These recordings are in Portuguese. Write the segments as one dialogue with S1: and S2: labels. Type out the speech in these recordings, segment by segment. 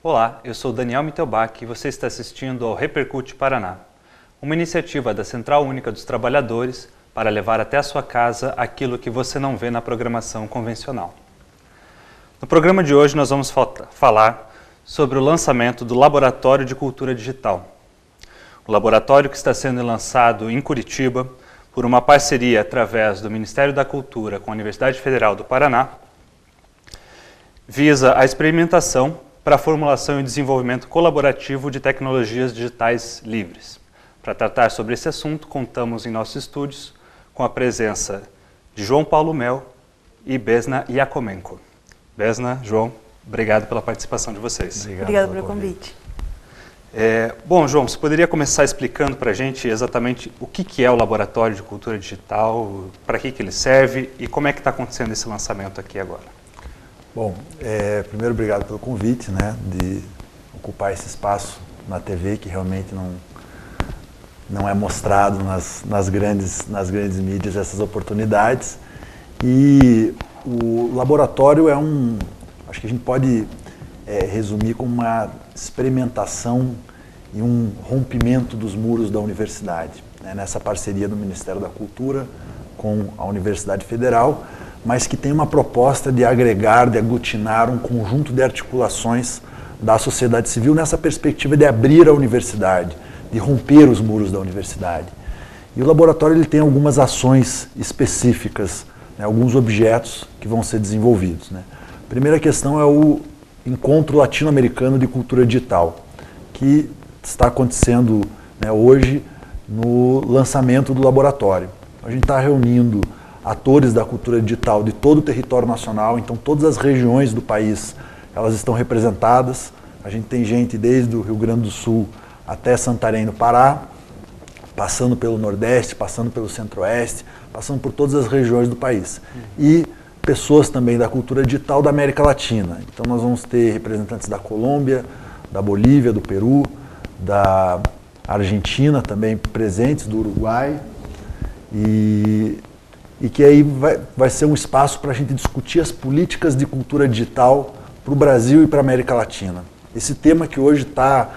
S1: Olá, eu sou Daniel Mittelbach e você está assistindo ao Repercute Paraná, uma iniciativa da Central Única dos Trabalhadores para levar até a sua casa aquilo que você não vê na programação convencional. No programa de hoje nós vamos falar sobre o lançamento do Laboratório de Cultura Digital. O laboratório que está sendo lançado em Curitiba por uma parceria através do Ministério da Cultura com a Universidade Federal do Paraná, visa a experimentação para a formulação e desenvolvimento colaborativo de tecnologias digitais livres. Para tratar sobre esse assunto, contamos em nossos estúdios com a presença de João Paulo Mel e Vesna Iakomenko. Vesna, João, obrigado pela participação de vocês.
S2: Obrigado pelo convite.
S1: Bom, João, você poderia começar explicando para a gente exatamente o que é o Laboratório de Cultura Digital, para que ele serve e como é que está acontecendo esse lançamento aqui agora?
S3: Bom, primeiro obrigado pelo convite, de ocupar esse espaço na TV que realmente não é mostrado nas grandes mídias essas oportunidades. E o laboratório acho que a gente pode resumir como uma experimentação e um rompimento dos muros da universidade, nessa parceria do Ministério da Cultura com a Universidade Federal, mas que tem uma proposta de agregar, de aglutinar um conjunto de articulações da sociedade civil nessa perspectiva de abrir a universidade, de romper os muros da universidade. E o laboratório ele tem algumas ações específicas, alguns objetos que vão ser desenvolvidos. A primeira questão é o Encontro Latino-Americano de Cultura Digital, que está acontecendo hoje no lançamento do laboratório. A gente está reunindo atores da cultura digital de todo o território nacional, então todas as regiões do país elas estão representadas. A gente tem gente desde o Rio Grande do Sul até Santarém, no Pará, passando pelo Nordeste, passando pelo Centro-Oeste, passando por todas as regiões do país. E pessoas também da cultura digital da América Latina. Então nós vamos ter representantes da Colômbia, da Bolívia, do Peru, da Argentina também presentes, do Uruguai, e que aí vai ser um espaço para a gente discutir as políticas de cultura digital para o Brasil e para a América Latina. Esse tema que hoje está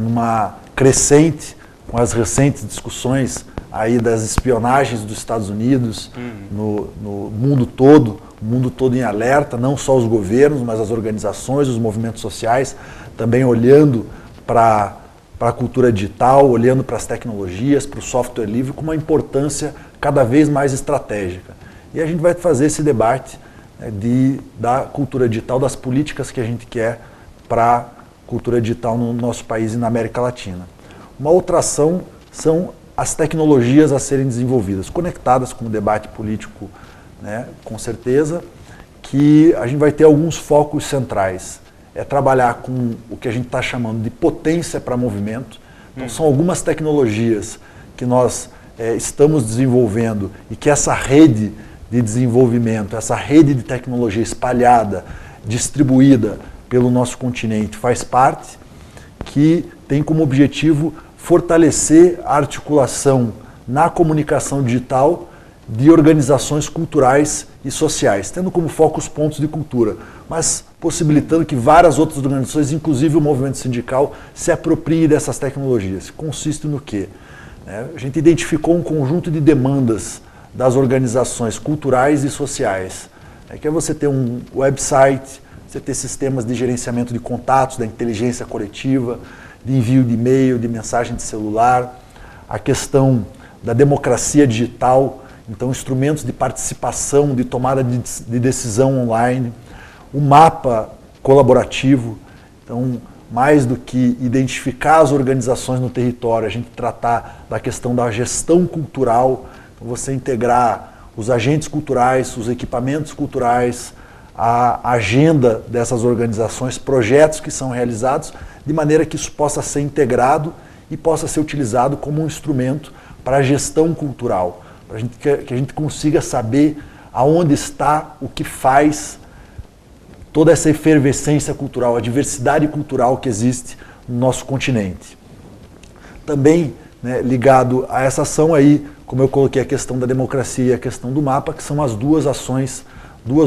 S3: numa crescente, com as recentes discussões aí das espionagens dos Estados Unidos no mundo todo, o mundo todo em alerta, não só os governos, mas as organizações, os movimentos sociais, também olhando para a cultura digital, olhando para as tecnologias, para o software livre, com uma importância cada vez mais estratégica. E a gente vai fazer esse debate da cultura digital, das políticas que a gente quer para a cultura digital no nosso país e na América Latina. Uma outra ação são as tecnologias a serem desenvolvidas, conectadas com o debate político, com certeza, que a gente vai ter alguns focos centrais. É trabalhar com o que a gente está chamando de potência para movimento. Então são algumas tecnologias que nós estamos desenvolvendo e que essa rede de desenvolvimento, essa rede de tecnologia espalhada, distribuída pelo nosso continente faz parte, que tem como objetivo fortalecer a articulação na comunicação digital de organizações culturais e sociais, tendo como foco os pontos de cultura, mas possibilitando que várias outras organizações, inclusive o movimento sindical, se apropriem dessas tecnologias. Consiste no quê? A gente identificou um conjunto de demandas das organizações culturais e sociais, que é você ter um website, você ter sistemas de gerenciamento de contatos, da inteligência coletiva, de envio de e-mail, de mensagem de celular, a questão da democracia digital, então instrumentos de participação, de tomada de decisão online, o mapa colaborativo, então mais do que identificar as organizações no território, a gente tratar da questão da gestão cultural, então você integrar os agentes culturais, os equipamentos culturais, a agenda dessas organizações, projetos que são realizados, de maneira que isso possa ser integrado e possa ser utilizado como um instrumento para a gestão cultural, para que a gente consiga saber aonde está, o que faz toda essa efervescência cultural, a diversidade cultural que existe no nosso continente. Também, ligado a essa ação aí, como eu coloquei a questão da democracia e a questão do mapa, que são as duas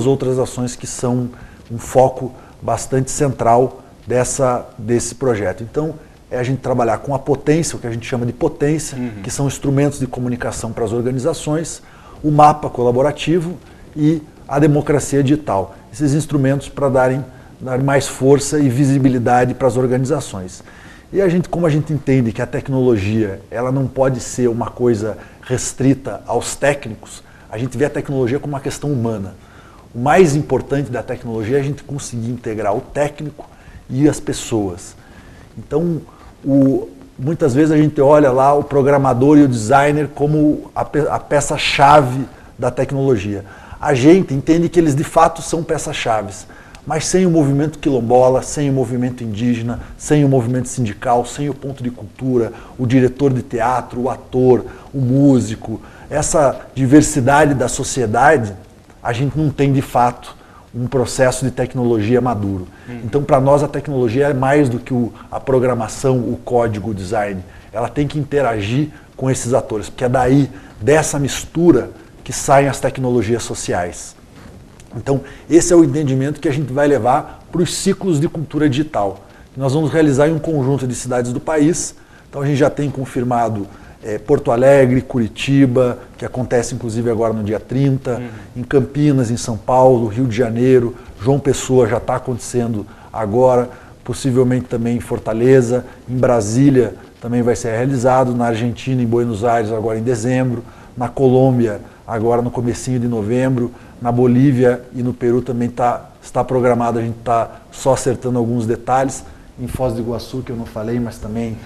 S3: outras ações que são um foco bastante central desse projeto. Então, é a gente trabalhar com a potência, o que a gente chama de potência, que são instrumentos de comunicação para as organizações, o mapa colaborativo e a democracia digital. Esses instrumentos para dar mais força e visibilidade para as organizações. E como a gente entende que a tecnologia ela não pode ser uma coisa restrita aos técnicos, a gente vê a tecnologia como uma questão humana. O mais importante da tecnologia é a gente conseguir integrar o técnico e as pessoas. Então, muitas vezes a gente olha lá o programador e o designer como a peça-chave da tecnologia. A gente entende que eles de fato são peças-chaves, mas sem o movimento quilombola, sem o movimento indígena, sem o movimento sindical, sem o ponto de cultura, o diretor de teatro, o ator, o músico, essa diversidade da sociedade, a gente não tem de fato um processo de tecnologia maduro. Então, para nós, a tecnologia é mais do que a programação, o código, o design. Ela tem que interagir com esses atores, porque é dessa mistura, que saem as tecnologias sociais. Então, esse é o entendimento que a gente vai levar para os ciclos de cultura digital. Nós vamos realizar em um conjunto de cidades do país. Então, a gente já tem confirmado Porto Alegre, Curitiba, que acontece inclusive agora no dia 30, em Campinas, em São Paulo, Rio de Janeiro, João Pessoa já está acontecendo agora, possivelmente também em Fortaleza, em Brasília também vai ser realizado, na Argentina, em Buenos Aires, agora em dezembro, na Colômbia, agora no comecinho de novembro, na Bolívia e no Peru também está programado, a gente está só acertando alguns detalhes, em Foz do Iguaçu, que eu não falei, mas também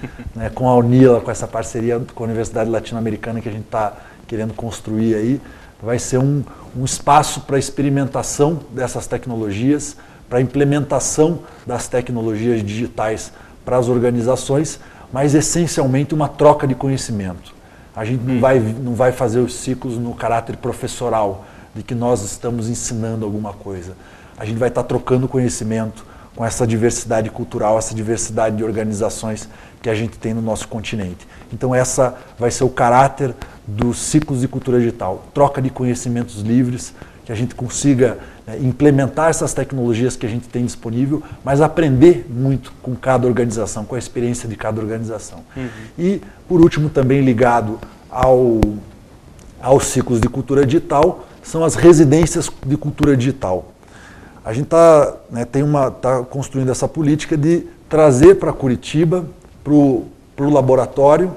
S3: com a UNILA, com essa parceria com a Universidade Latino-Americana que a gente está querendo construir aí, vai ser um espaço para experimentação dessas tecnologias, para implementação das tecnologias digitais para as organizações, mas essencialmente uma troca de conhecimento. A gente não vai fazer os ciclos no caráter professoral, de que nós estamos ensinando alguma coisa. A gente vai estar trocando conhecimento com essa diversidade cultural, essa diversidade de organizações que a gente tem no nosso continente. Então essa vai ser o caráter dos ciclos de cultura digital, troca de conhecimentos livres, que a gente consiga implementar essas tecnologias que a gente tem disponível, mas aprender muito com cada organização, com a experiência de cada organização. E, por último, também ligado aos ciclos de cultura digital, são as residências de cultura digital. A gente está construindo essa política de trazer para Curitiba, para o laboratório,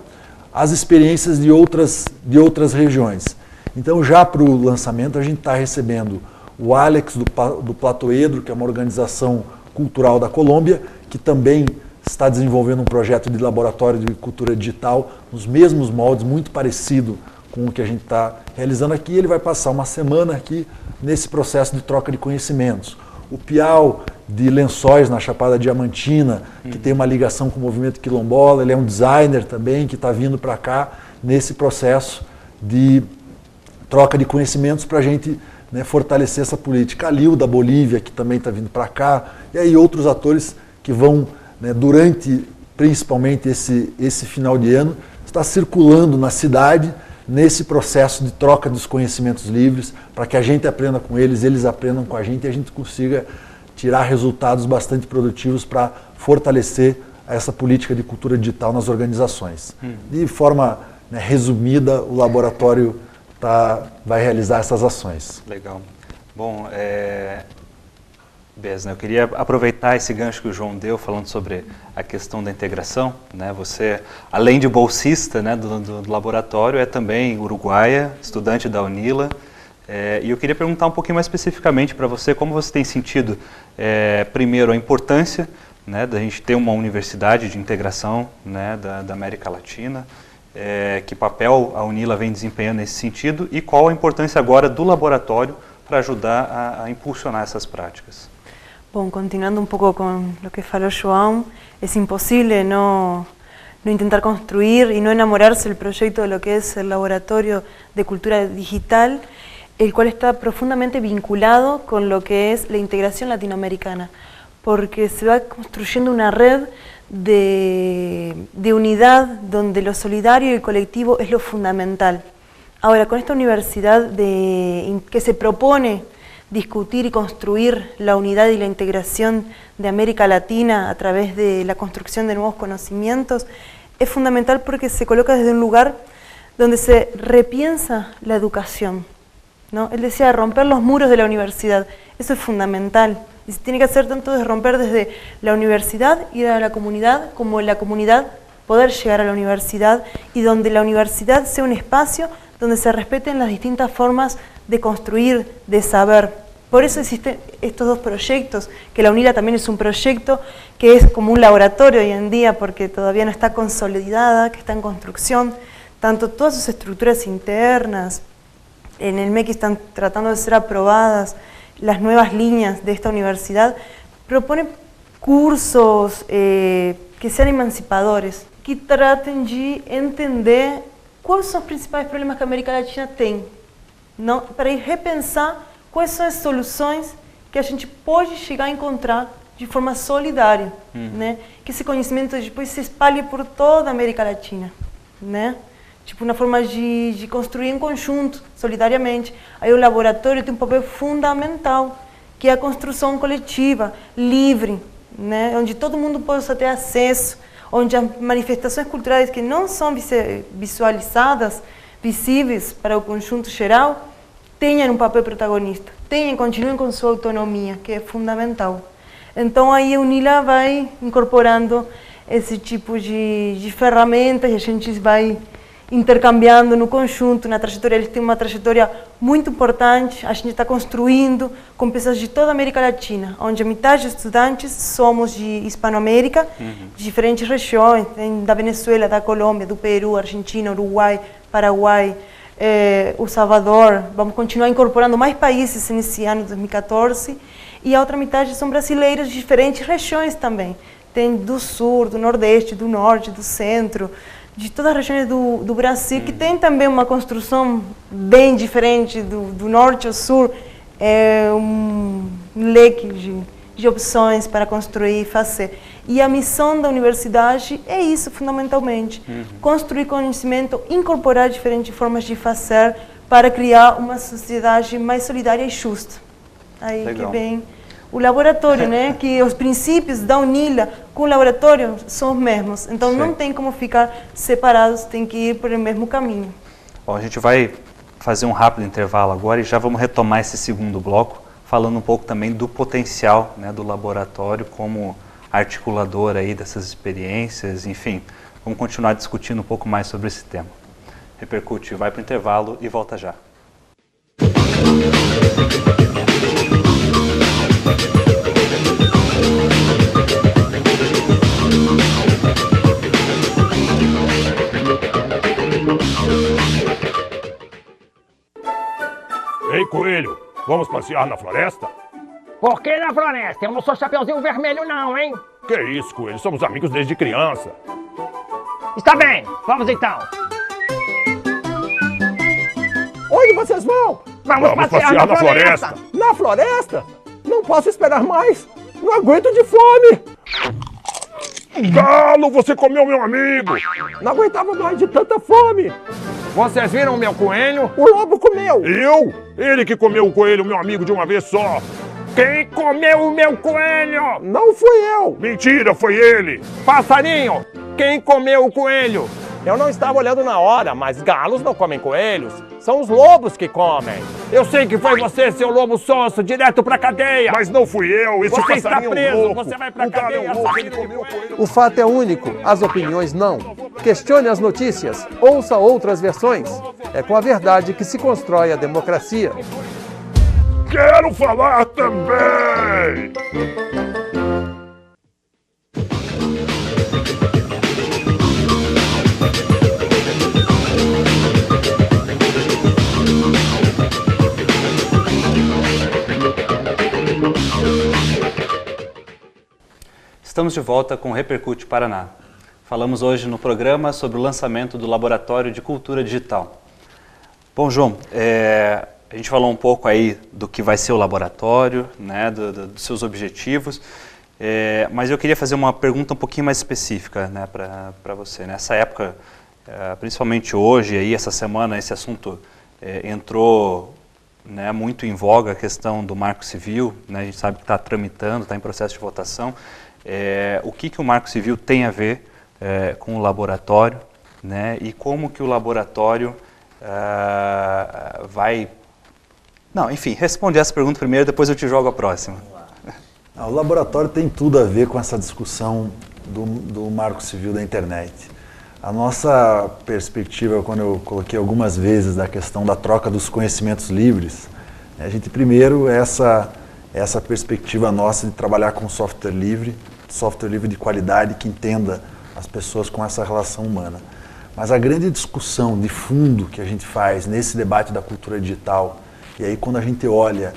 S3: as experiências de outras regiões. Então, já para o lançamento, a gente está recebendo o Alex do Platoedro, que é uma organização cultural da Colômbia, que também está desenvolvendo um projeto de laboratório de cultura digital, nos mesmos moldes, muito parecido com o que a gente está realizando aqui. Ele vai passar uma semana aqui nesse processo de troca de conhecimentos. O Piau de Lençóis, na Chapada Diamantina, que tem uma ligação com o movimento quilombola, ele é um designer também, que está vindo para cá nesse processo de troca de conhecimentos para a gente fortalecer essa política. A Lil da Bolívia, que também está vindo para cá, e aí outros atores que vão, durante principalmente esse final de ano, estar circulando na cidade, nesse processo de troca dos conhecimentos livres, para que a gente aprenda com eles aprendam com a gente e a gente consiga tirar resultados bastante produtivos para fortalecer essa política de cultura digital nas organizações. De forma resumida, o laboratório vai realizar essas ações.
S1: Legal. Bom, Besna, eu queria aproveitar esse gancho que o João deu, falando sobre a questão da integração. Você, além de bolsista do laboratório, é também uruguaia, estudante da UNILA. E eu queria perguntar um pouquinho mais especificamente para você, como você tem sentido, primeiro, a importância da gente ter uma universidade de integração da América Latina, que papel a UNILA vem desempenhando nesse sentido e qual a importância agora do laboratório para ajudar a impulsionar essas práticas.
S2: Bom, continuando un poco con lo que faló João, es imposible no intentar construir y no enamorarse del proyecto de lo que es el Laboratorio de Cultura Digital, el cual está profundamente vinculado con lo que es la integración latinoamericana, porque se va construyendo una red de unidad donde lo solidario y el colectivo es lo fundamental. Ahora, con esta universidad que se propone discutir y construir la unidad y la integración de América Latina a través de la construcción de nuevos conocimientos, es fundamental porque se coloca desde un lugar donde se repiensa la educación, ¿no? Él decía romper los muros de la universidad, eso es fundamental, y se tiene que hacer tanto de romper desde la universidad, ir a la comunidad, como en la comunidad poder llegar a la universidad, y donde la universidad sea un espacio donde se respeten las distintas formas de construir, de saber. Por eso existen estos dos proyectos, que la UNILA también es un proyecto que es como un laboratorio hoy en día, porque todavía no está consolidada, que está en construcción, tanto todas sus estructuras internas, en el MEC están tratando de ser aprobadas las nuevas líneas de esta universidad, propone cursos que sean emancipadores, que tratem de entender quais são os principais problemas que a América Latina tem, não? Para ir repensar quais são as soluções que a gente pode chegar a encontrar de forma solidária, né? Que esse conhecimento depois se espalhe por toda a América Latina, né? Tipo, uma forma de construir em conjunto, solidariamente. Aí o laboratório tem um papel fundamental, que é a construção coletiva, livre, né? Onde todo mundo possa ter acesso, onde as manifestações culturais que não são visualizadas, visíveis para o conjunto geral, tenham um papel protagonista, continuem com sua autonomia, que é fundamental. Então aí a UNILA vai incorporando esse tipo de ferramentas e a gente vai intercambiando no conjunto, na trajetória. Eles têm uma trajetória muito importante, a gente está construindo com pessoas de toda a América Latina, onde a metade dos estudantes somos de Hispanoamérica, de diferentes regiões, da Venezuela, da Colômbia, do Peru, Argentina, Uruguai, Paraguai, o Salvador. Vamos continuar incorporando mais países nesse ano de 2014, e a outra metade são brasileiros de diferentes regiões também. Tem do sul, do nordeste, do norte, do centro, de todas as regiões do Brasil, que tem também uma construção bem diferente do norte ao sul, um leque de opções para construir e fazer. E a missão da universidade é isso, fundamentalmente, construir conhecimento, incorporar diferentes formas de fazer para criar uma sociedade mais solidária e justa. Aí Legal. Que vem o laboratório, né? Que os princípios da UNILA com o laboratório são os mesmos. Então não tem como ficar separados, tem que ir pelo mesmo caminho.
S1: Bom, a gente vai fazer um rápido intervalo agora e já vamos retomar esse segundo bloco, falando um pouco também do potencial, né, do laboratório como articulador aí dessas experiências, enfim. Vamos continuar discutindo um pouco mais sobre esse tema. Repercute, vai para o intervalo e volta já.
S4: Ei, coelho, vamos passear na floresta?
S5: Por que na floresta? Eu não sou Chapeuzinho Vermelho não, hein?
S4: Que isso, coelho, somos amigos desde criança.
S5: Está bem, vamos então.
S6: Onde vocês vão?
S5: Vamos passear na floresta.
S6: Na floresta? Não posso esperar mais. Não aguento de fome.
S4: Galo, você comeu meu amigo.
S6: Não aguentava mais de tanta fome.
S5: Vocês viram o meu coelho?
S6: O lobo comeu.
S4: Eu? Ele que comeu o coelho, meu amigo, de uma vez só.
S5: Quem comeu o meu coelho?
S6: Não fui eu.
S4: Mentira, foi ele.
S5: Passarinho, quem comeu o coelho?
S6: Eu não estava olhando na hora, mas galos não comem coelhos. São os lobos que comem.
S5: Eu sei que foi você, seu lobo sonso, direto pra cadeia.
S4: Mas não fui eu, esse
S5: você está
S4: passarinho
S5: preso,
S4: louco.
S5: você vai pra cadeia.
S7: O fato é único, as opiniões não. Questione as notícias, ouça outras versões. É com a verdade que se constrói a democracia.
S4: Quero falar também!
S1: Estamos de volta com o Repercute Paraná. Falamos hoje no programa sobre o lançamento do Laboratório de Cultura Digital. Bom, João, a gente falou um pouco aí do que vai ser o laboratório, né, dos seus objetivos, mas eu queria fazer uma pergunta um pouquinho mais específica, né, para você. Nessa época, principalmente hoje, aí, essa semana, esse assunto entrou né, muito em voga a questão do Marco Civil, né, a gente sabe que está tramitando, está em processo de votação. O que o Marco Civil tem a ver com o laboratório, né, e como que o laboratório vai... Não, enfim, responde essa pergunta primeiro, depois eu te jogo a próxima.
S3: O laboratório tem tudo a ver com essa discussão do Marco Civil da internet. A nossa perspectiva, quando eu coloquei algumas vezes da questão da troca dos conhecimentos livres, a gente primeiro, essa perspectiva nossa de trabalhar com software livre de qualidade, que entenda as pessoas com essa relação humana. Mas a grande discussão de fundo que a gente faz nesse debate da cultura digital, e aí quando a gente olha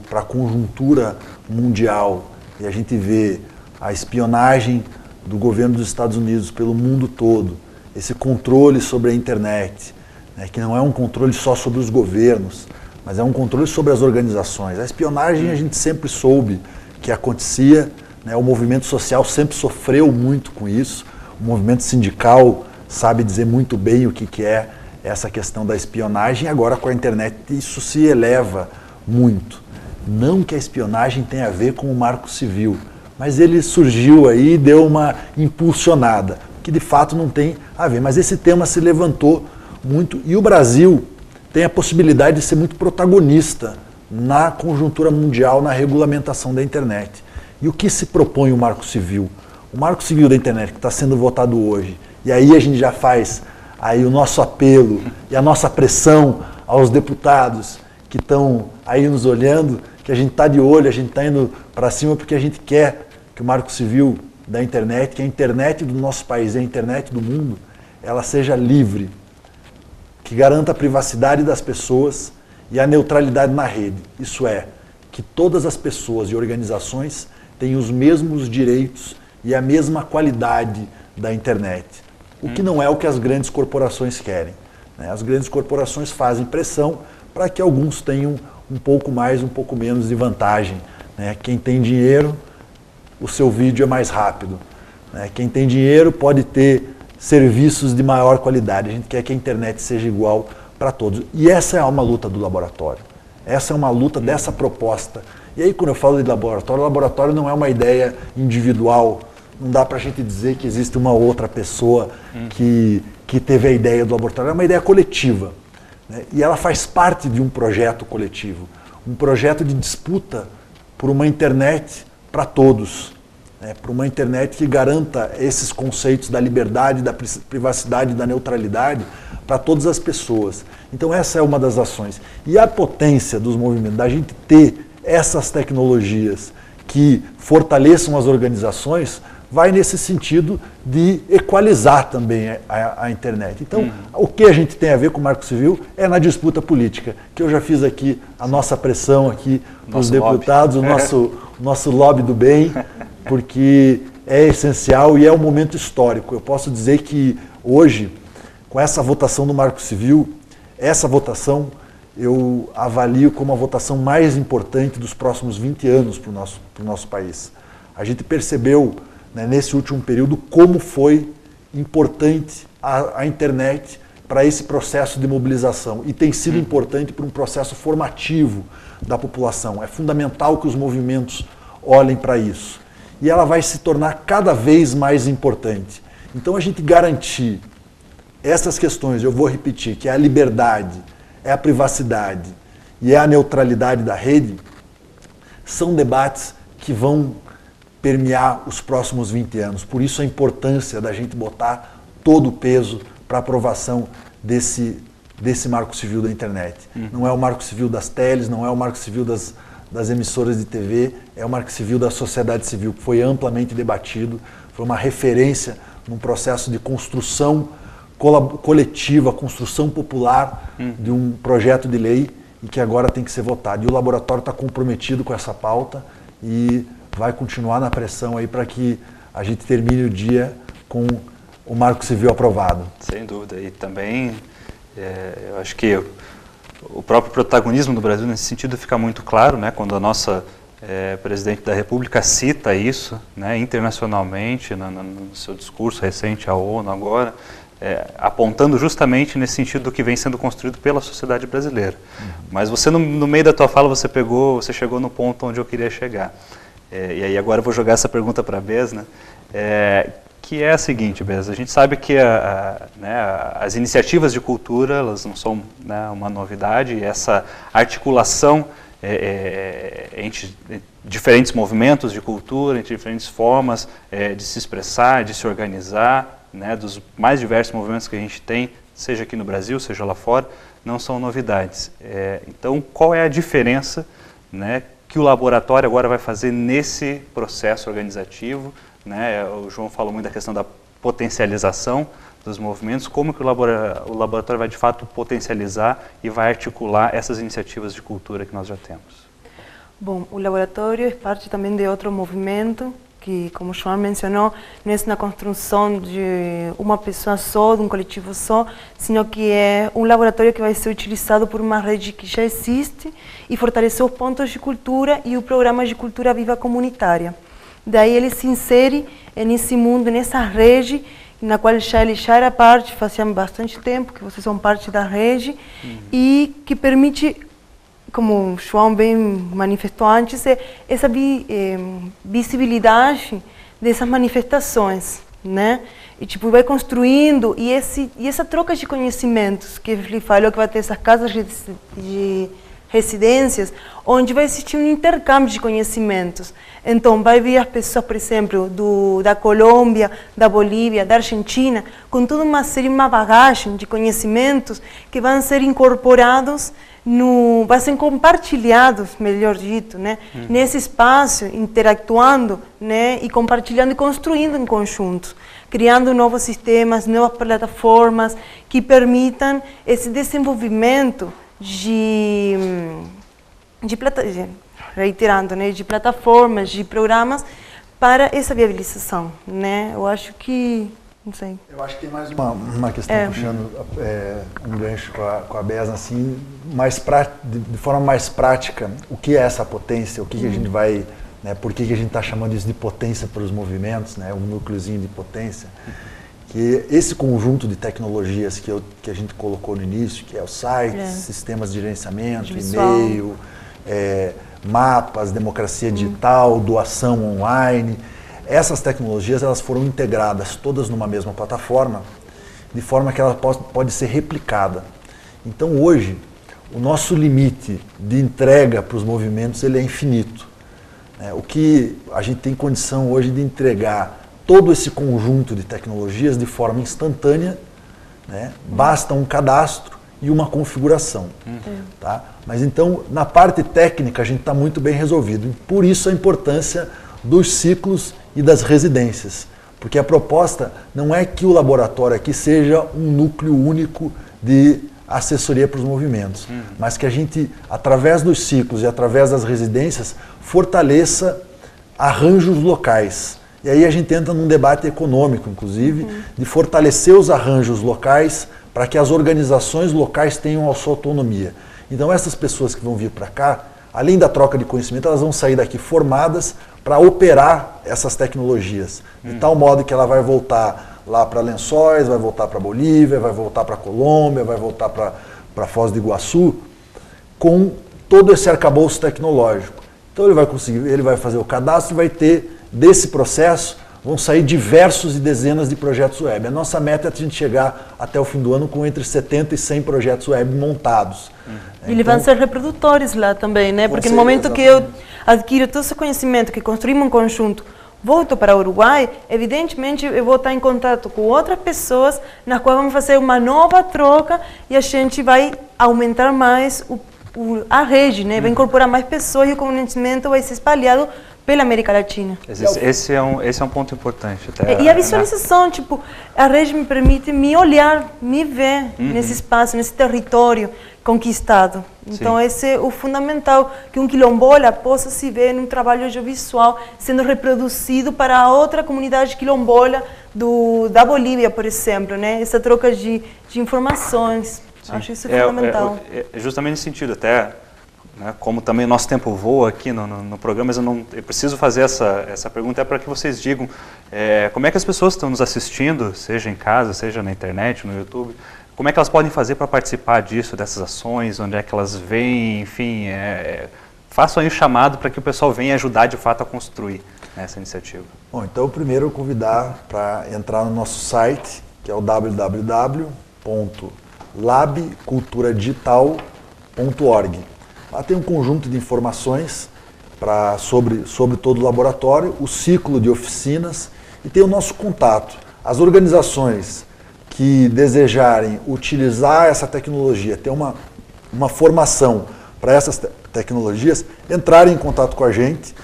S3: para a conjuntura mundial e a gente vê a espionagem do governo dos Estados Unidos pelo mundo todo, esse controle sobre a internet, né, que não é um controle só sobre os governos, mas é um controle sobre as organizações. A espionagem a gente sempre soube que acontecia, né, o movimento social sempre sofreu muito com isso, o movimento sindical sabe dizer muito bem o que é essa questão da espionagem, agora com a internet isso se eleva muito. Não que a espionagem tenha a ver com o Marco Civil, mas ele surgiu aí e deu uma impulsionada, que de fato não tem a ver. Mas esse tema se levantou muito e o Brasil tem a possibilidade de ser muito protagonista na conjuntura mundial, na regulamentação da internet. E o que se propõe o Marco Civil? O Marco Civil da internet que está sendo votado hoje, e aí a gente já faz aí o nosso apelo e a nossa pressão aos deputados que estão aí nos olhando, que a gente está de olho, a gente está indo para cima porque a gente quer que o Marco Civil da internet, que a internet do nosso país, a internet do mundo, ela seja livre, que garanta a privacidade das pessoas e a neutralidade na rede. Isso é, que todas as pessoas e organizações tenham os mesmos direitos e a mesma qualidade da internet. O que não é o que as grandes corporações querem, né? As grandes corporações fazem pressão para que alguns tenham um pouco mais, um pouco menos de vantagem, né? Quem tem dinheiro, o seu vídeo é mais rápido, né? Quem tem dinheiro pode ter serviços de maior qualidade. A gente quer que a internet seja igual para todos. E essa é uma luta do laboratório. Essa é uma luta dessa proposta. E aí quando eu falo de laboratório, o laboratório não é uma ideia individual. Não dá para a gente dizer que existe uma outra pessoa que teve a ideia do laboratório. É uma ideia coletiva, né? E ela faz parte de um projeto coletivo. Um projeto de disputa por uma internet para todos, né? Por uma internet que garanta esses conceitos da liberdade, da privacidade, da neutralidade para todas as pessoas. Então essa é uma das ações. E a potência dos movimentos, da gente ter essas tecnologias que fortaleçam as organizações, vai nesse sentido de equalizar também a internet. Então, o que a gente tem a ver com o Marco Civil é na disputa política, que eu já fiz aqui a nossa pressão aqui para os deputados, o nosso lobby do bem, porque é essencial e é um momento histórico. Eu posso dizer que hoje, com essa votação do Marco Civil, essa votação eu avalio como a votação mais importante dos próximos 20 anos para o nosso país. A gente percebeu, né, nesse último período, como foi importante a internet para esse processo de mobilização e tem sido importante para um processo formativo da população. É fundamental que os movimentos olhem para isso. E ela vai se tornar cada vez mais importante. Então a gente garantir essas questões, eu vou repetir, que é a liberdade, é a privacidade e é a neutralidade da rede, são debates que vão permear os próximos 20 anos. Por isso a importância da gente botar todo o peso para a aprovação desse Marco Civil da internet. Não é o Marco Civil das teles, não é o Marco Civil das emissoras de TV, é o Marco Civil da sociedade civil, que foi amplamente debatido, foi uma referência num processo de construção coletiva, construção popular de um projeto de lei e que agora tem que ser votado. E o laboratório está comprometido com essa pauta e vai continuar na pressão aí para que a gente termine o dia com o Marco Civil aprovado.
S1: Sem dúvida. E também eu acho que o próprio protagonismo do Brasil nesse sentido fica muito claro, né, quando a nossa presidente da República cita isso, né, internacionalmente, no seu discurso recente à ONU agora, apontando justamente nesse sentido do que vem sendo construído pela sociedade brasileira. Mas você, no meio da tua fala, você chegou no ponto onde eu queria chegar. E aí agora eu vou jogar essa pergunta para a Besna, que é a seguinte, Besna, a gente sabe que as iniciativas de cultura, elas não são, né, uma novidade, e essa articulação entre diferentes movimentos de cultura, entre diferentes formas de se expressar, de se organizar, né, dos mais diversos movimentos que a gente tem, seja aqui no Brasil, seja lá fora, não são novidades. Então, qual é a diferença, né, que o laboratório agora vai fazer nesse processo organizativo, né? O João falou muito da questão da potencialização dos movimentos, como que o laboratório vai de fato potencializar e vai articular essas iniciativas de cultura que nós já temos?
S2: Bom, o laboratório é parte também de outro movimento que, como o João mencionou, não é na construção de uma pessoa só, de um coletivo só, sino que é um laboratório que vai ser utilizado por uma rede que já existe e fortalecer os pontos de cultura e o programa de cultura viva comunitária. Daí ele se insere nesse mundo, nessa rede, na qual ele já era parte, fazia bastante tempo que vocês são parte da rede, e que permite, como o João bem manifestou antes, essa visibilidade dessas manifestações, né? E tipo, vai construindo, e essa troca de conhecimentos, que ele falou que vai ter essas casas de residências, onde vai existir um intercâmbio de conhecimentos. Então, vai vir as pessoas, por exemplo, da Colômbia, da Bolívia, da Argentina, com toda uma série, uma bagagem de conhecimentos que vão ser incorporados, vão ser compartilhados, melhor dito, né? Nesse espaço, interactuando, né? E compartilhando e construindo em conjunto, criando novos sistemas, novas plataformas que permitam esse desenvolvimento reiterando, né, de plataformas, de programas para essa viabilização, né? Eu acho que, não sei.
S3: Eu acho que tem mais uma questão, puxando um gancho com a Besna, assim, de forma mais prática, o que é essa potência, o que a gente vai, né, por que a gente está chamando isso de potência para os movimentos, né, um núcleozinho de potência. Que esse conjunto de tecnologias que a gente colocou no início, que é o site, sistemas de gerenciamento, e-mail, mapas, democracia digital, doação online, essas tecnologias elas foram integradas todas numa mesma plataforma, de forma que ela pode ser replicada. Então hoje, o nosso limite de entrega para os movimentos ele é infinito. O que a gente tem condição hoje de entregar todo esse conjunto de tecnologias de forma instantânea, né? Basta um cadastro e uma configuração. Tá? Mas então, na parte técnica, a gente está muito bem resolvido. Por isso a importância dos ciclos e das residências. Porque a proposta não é que o laboratório aqui seja um núcleo único de assessoria para os movimentos, mas que a gente, através dos ciclos e através das residências, fortaleça arranjos locais. E aí a gente entra num debate econômico, inclusive, de fortalecer os arranjos locais para que as organizações locais tenham a sua autonomia. Então essas pessoas que vão vir para cá, além da troca de conhecimento, elas vão sair daqui formadas para operar essas tecnologias, de tal modo que ela vai voltar lá para Lençóis, vai voltar para Bolívia, vai voltar para Colômbia, vai voltar para Foz do Iguaçu, com todo esse arcabouço tecnológico. Então ele vai fazer o cadastro e vai ter, desse processo, vão sair diversos e dezenas de projetos web. A nossa meta é a gente chegar até o fim do ano com entre 70 e 100 projetos web montados.
S2: E eles vão ser reprodutores lá também, né? Porque no momento que eu adquiro todo esse conhecimento, que construímos um conjunto, volto para o Uruguai, evidentemente eu vou estar em contato com outras pessoas, nas quais vamos fazer uma nova troca e a gente vai aumentar mais a rede, né? Vai incorporar mais pessoas e o conhecimento vai ser espalhado pela América Latina.
S1: Esse é um ponto importante. Até,
S2: e a visualização, tipo, a rede me permite me olhar, me ver nesse espaço, nesse território conquistado. Então esse é o fundamental, que um quilombola possa se ver num trabalho audiovisual sendo reproduzido para a outra comunidade quilombola da Bolívia, por exemplo, né? Essa troca de informações. Acho isso fundamental.
S1: Justamente nesse sentido, até né, como também o nosso tempo voa aqui no programa, mas eu preciso fazer essa pergunta para que vocês digam como é que as pessoas estão nos assistindo, seja em casa, seja na internet, no YouTube, como é que elas podem fazer para participar disso, dessas ações, onde é que elas vêm, enfim, façam aí um chamado para que o pessoal venha ajudar de fato a construir essa iniciativa. Bom,
S3: então primeiro eu convidar para entrar no nosso site, que é o www.labculturadigital.org. Lá tem um conjunto de informações sobre todo o laboratório, o ciclo de oficinas e tem o nosso contato. As organizações que desejarem utilizar essa tecnologia, ter uma formação para essas tecnologias, entrarem em contato com a gente.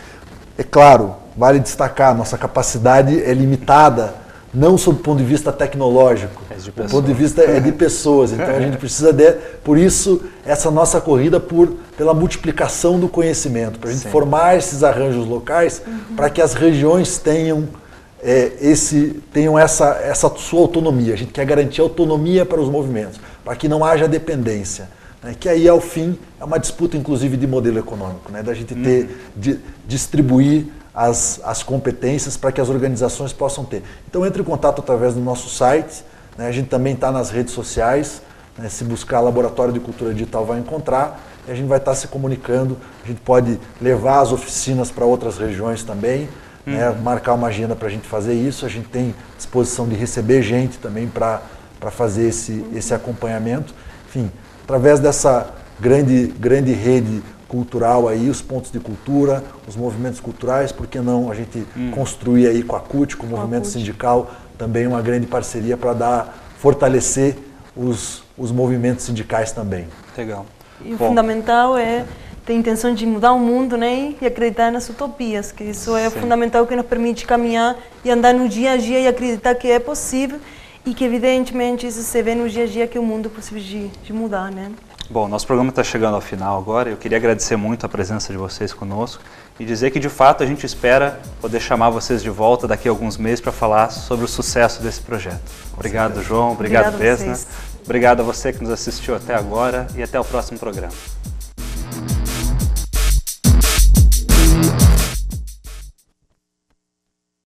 S3: É claro, vale destacar, nossa capacidade é limitada, não sob o ponto de vista tecnológico, o ponto de vista é de pessoas, então a gente precisa por isso, essa nossa corrida pela multiplicação do conhecimento, para a gente formar esses arranjos locais, para que as regiões tenham essa sua autonomia. A gente quer garantir autonomia para os movimentos, para que não haja dependência, né? Que aí, ao fim, é uma disputa, inclusive, de modelo econômico, né? Da gente distribuir as competências para que as organizações possam ter. Então, entre em contato através do nosso site, né? A gente também está nas redes sociais, né? Se buscar Laboratório de Cultura Digital vai encontrar, e a gente vai estar se comunicando, a gente pode levar as oficinas para outras regiões também, né? Marcar uma agenda para a gente fazer isso, a gente tem disposição de receber gente também para fazer esse acompanhamento. Enfim, através dessa grande rede cultural aí, os pontos de cultura, os movimentos culturais, por que não a gente construir aí com a CUT, com o movimento sindical, também uma grande parceria para fortalecer os movimentos sindicais também.
S1: Legal.
S2: E o fundamental é ter a intenção de mudar o mundo, né, e acreditar nas utopias, que isso é fundamental, que nos permite caminhar e andar no dia a dia e acreditar que é possível e que evidentemente isso se vê no dia a dia, que o mundo é possível de mudar, né.
S1: Bom, nosso programa está chegando ao final agora. Eu queria agradecer muito a presença de vocês conosco e dizer que, de fato, a gente espera poder chamar vocês de volta daqui a alguns meses para falar sobre o sucesso desse projeto. Obrigado, João. Obrigado, Vesna. Obrigado a você que nos assistiu até agora e até o próximo programa.